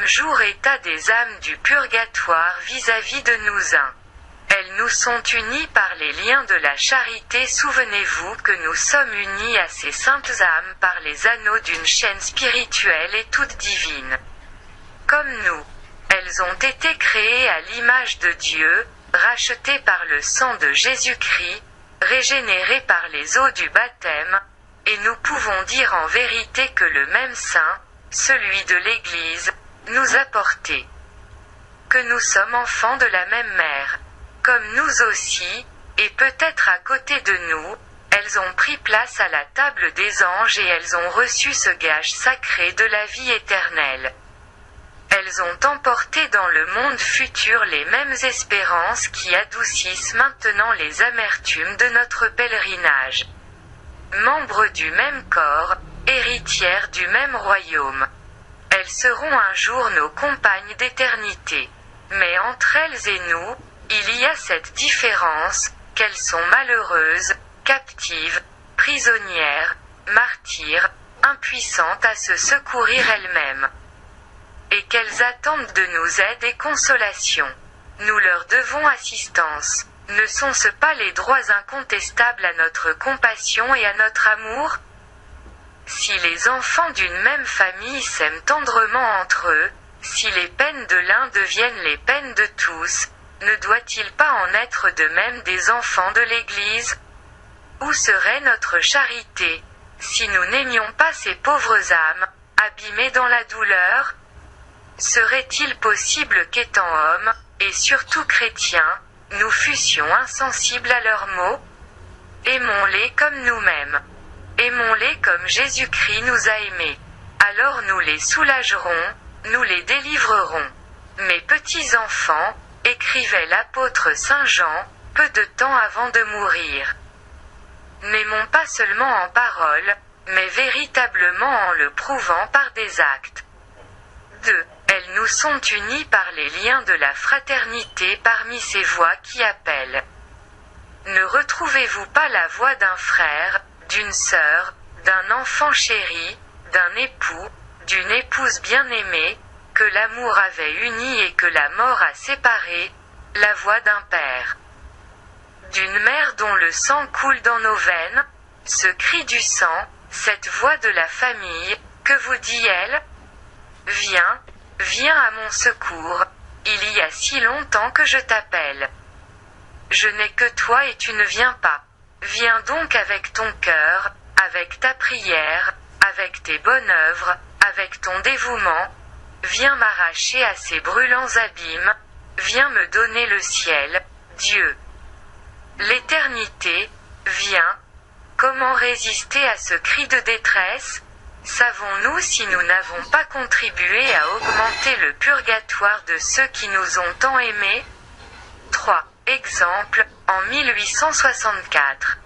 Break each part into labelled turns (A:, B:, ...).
A: jour état des âmes du purgatoire vis-à-vis de nous un. Elles nous sont unies par les liens de la charité. Souvenez-vous que nous sommes unis à ces saintes âmes par les anneaux d'une chaîne spirituelle et toute divine. Comme nous, elles ont été créées à l'image de Dieu, rachetées par le sang de Jésus-Christ, régénérées par les eaux du baptême, et nous pouvons dire en vérité que le même Saint, celui de l'Église, nous a portés. Que nous sommes enfants de la même mère. Comme nous aussi, et peut-être à côté de nous, elles ont pris place à la table des anges et elles ont reçu ce gage sacré de la vie éternelle. Elles ont emporté dans le monde futur les mêmes espérances qui adoucissent maintenant les amertumes de notre pèlerinage. Membres du même corps, héritières du même royaume. Elles seront un jour nos compagnes d'éternité. Mais entre elles et nous, il y a cette différence, qu'elles sont malheureuses, captives, prisonnières, martyrs, impuissantes à se secourir elles-mêmes. Et qu'elles attendent de nous aide et consolation. Nous leur devons assistance. Ne sont-ce pas les droits incontestables à notre compassion et à notre amour? Si les enfants d'une même famille s'aiment tendrement entre eux, si les peines de l'un deviennent les peines de tous, ne doit-il pas en être de même des enfants de l'Église? Où serait notre charité, si nous n'aimions pas ces pauvres âmes, abîmées dans la douleur? Serait-il possible qu'étant hommes, et surtout chrétiens, nous fussions insensibles à leurs maux? Aimons-les comme nous-mêmes. Aimons-les comme Jésus-Christ nous a aimés. Alors nous les soulagerons, nous les délivrerons. Mes petits enfants, écrivait l'apôtre Saint Jean, peu de temps avant de mourir. N'aimons pas seulement en parole, mais véritablement en le prouvant par des actes. 2. Elles nous sont unies par les liens de la fraternité parmi ces voix qui appellent. Ne retrouvez-vous pas la voix d'un frère, d'une sœur, d'un enfant chéri, d'un époux, d'une épouse bien-aimée, que l'amour avait uni et que la mort a séparé, la voix d'un père, d'une mère dont le sang coule dans nos veines, ce cri du sang, cette voix de la famille, que vous dit-elle? Viens, viens à mon secours, il y a si longtemps que je t'appelle. Je n'ai que toi et tu ne viens pas. Viens donc avec ton cœur, avec ta prière, avec tes bonnes œuvres, avec ton dévouement. Viens m'arracher à ces brûlants abîmes, viens me donner le ciel, Dieu. L'éternité, viens. Comment résister à ce cri de détresse? Savons-nous si nous n'avons pas contribué à augmenter le purgatoire de ceux qui nous ont tant aimés? 3. Exemple, en 1864.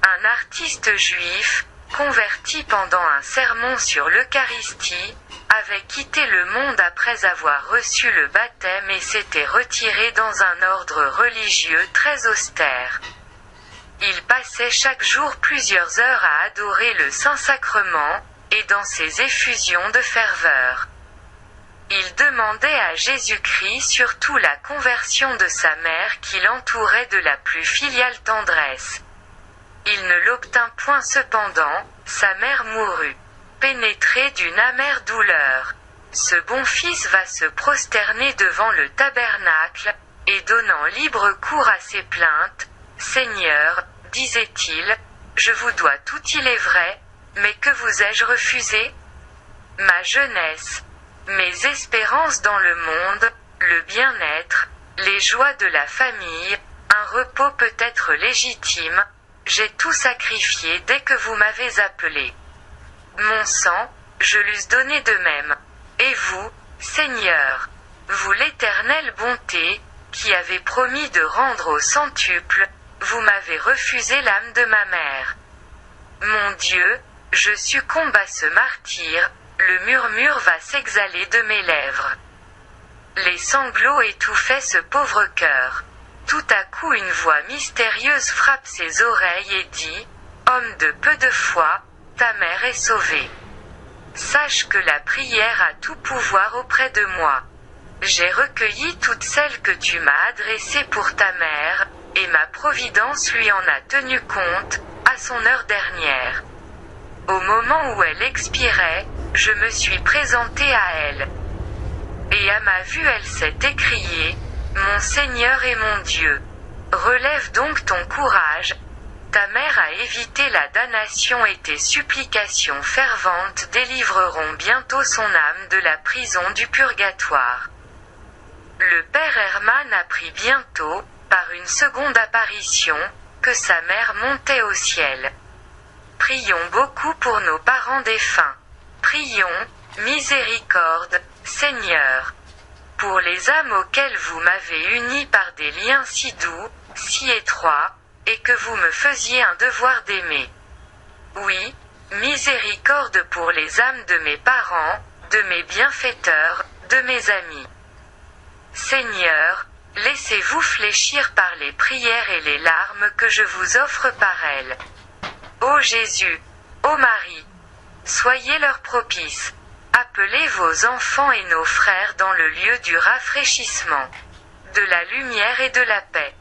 A: Un artiste juif, converti pendant un sermon sur l'Eucharistie, avait quitté le monde après avoir reçu le baptême et s'était retiré dans un ordre religieux très austère. Il passait chaque jour plusieurs heures à adorer le Saint-Sacrement, et dans ses effusions de ferveur. Il demandait à Jésus-Christ surtout la conversion de sa mère qui l'entourait de la plus filiale tendresse. Il ne l'obtint point cependant, sa mère mourut. Pénétré d'une amère douleur. Ce bon fils va se prosterner devant le tabernacle, et donnant libre cours à ses plaintes, « Seigneur, disait-il, je vous dois tout, il est vrai, mais que vous ai-je refusé? Ma jeunesse, mes espérances dans le monde, le bien-être, les joies de la famille, un repos peut-être légitime, j'ai tout sacrifié dès que vous m'avez appelé. Mon sang, je l'eusse donné de même. Et vous, Seigneur, vous l'éternelle bonté, qui avez promis de rendre au centuple, vous m'avez refusé l'âme de ma mère. Mon Dieu, je succombe à ce martyre, le murmure va s'exhaler de mes lèvres. Les sanglots étouffaient ce pauvre cœur. Tout à coup une voix mystérieuse frappe ses oreilles et dit, « Homme de peu de foi, ta mère est sauvée. » sache que la prière a tout pouvoir auprès de moi. J'ai recueilli toutes celles que tu m'as adressées pour ta mère, et ma providence lui en a tenu compte, à son heure dernière. Au moment où elle expirait, je me suis présenté à elle. Et à ma vue elle s'est écriée, Mon Seigneur et mon Dieu. Relève donc ton courage. Ta mère a évité la damnation et tes supplications ferventes délivreront bientôt son âme de la prison du purgatoire. Le père Hermann apprit bientôt, par une seconde apparition, que sa mère montait au ciel. Prions beaucoup pour nos parents défunts. Prions, miséricorde, Seigneur. Pour les âmes auxquelles vous m'avez uni par des liens si doux, si étroits, et que vous me faisiez un devoir d'aimer. Oui, miséricorde pour les âmes de mes parents, de mes bienfaiteurs, de mes amis. Seigneur, laissez-vous fléchir par les prières et les larmes que je vous offre par elles. Ô Jésus, ô Marie, soyez leur propice. Appelez vos enfants et nos frères dans le lieu du rafraîchissement, de la lumière et de la paix.